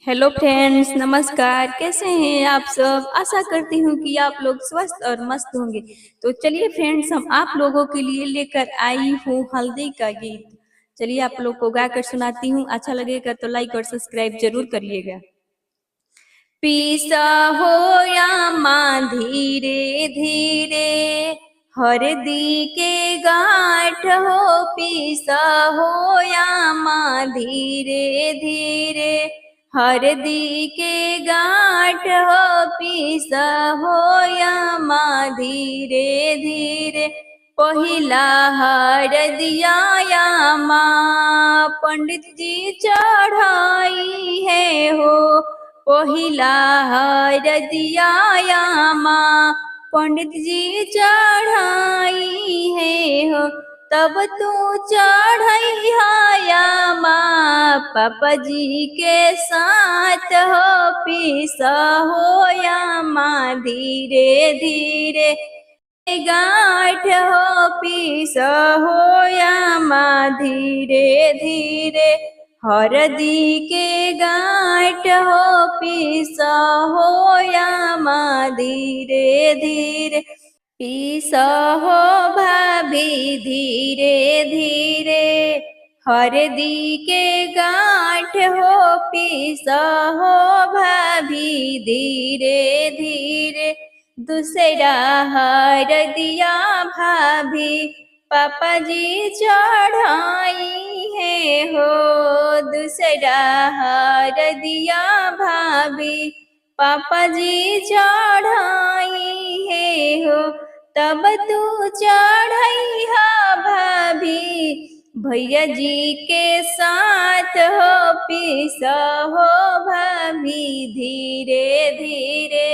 Hello friends, नमस्कार। कैसे हैं आप सब? आशा करती हूँ कि आप लोग स्वस्थ और मस्त होंगे। तो चलिए फ्रेंड्स, हम आप लोगों के लिए लेकर आई हूँ हल्दी का गीत। चलिए आप लोग को गाकर सुनाती हूँ। अच्छा लगेगा तो लाइक और सब्सक्राइब जरूर करिएगा। पीसा हो या माँ धीरे धीरे, हरदी के गांठ हो। पीसा हो या माँ धीरे धीरे, हरदी के गांठ हो। पीसा हो या माँ धीरे धीरे, पहिला हरदिया या माँ पंडित जी चढ़ाई है हो। पहिला हरदिया या माँ पंडित जी चढ़ाई है हो। तब तू चढ़ई या माँ पापा जी के साथ हो। पीसा हो या माँ धीरे धीरे, गांठ हो। पीसा हो या माँ धीरे धीरे, हरदी के गांठ हो। पीसा हो या माँ धीरे धीरे, पीसा हो भाभी धीरे धीरे, हरदी के गांठ हो। पीसा हो भाभी धीरे धीरे, दूसरा हरदिया भाभी पापा जी चढ़ाई है हो। दूसरा हरदिया भाभी पापा जी चढ़ाई है हो। तब तू चढ़ई भाभी भैया जी के साथ हो। पीसा हो भाभी धीरे धीरे,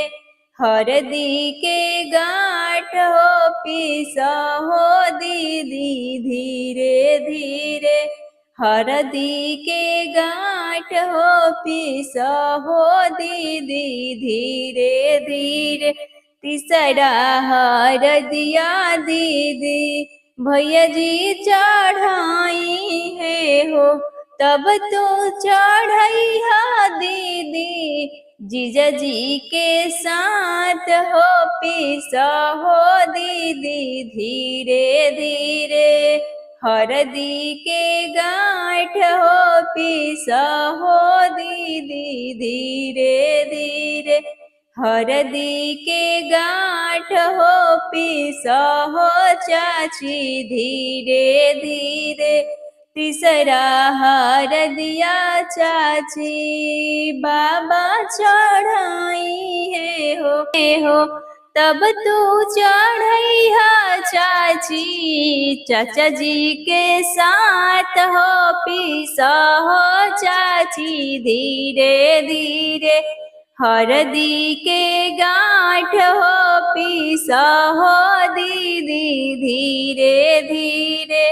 हरदी के गांठ हो। पीसा हो दीदी धीरे धीरे, हरदी के गांठ हो। पीसा हो दीदी धीरे धीरे, तीसरा हरदिया दीदी भैया जी चढ़ाई है हो। तब तो चढ़ई दीदी जीजा जी के साथ हो। पीसा हो दीदी धीरे धीरे, हरदी के गांठ हो। पीसा हो दीदी धीरे धीरे, हरदी के गांठ हो। पीसा हो चाची धीरे धीरे, तीसरा हरदिया चाची बाबा चढ़ाई है हो। तब तू चढ़ई चाची चाचा जी के साथ हो। पीसा हो चाची धीरे धीरे, हरदी के गांठ हो। पीसा हो दीदी धीरे धीरे,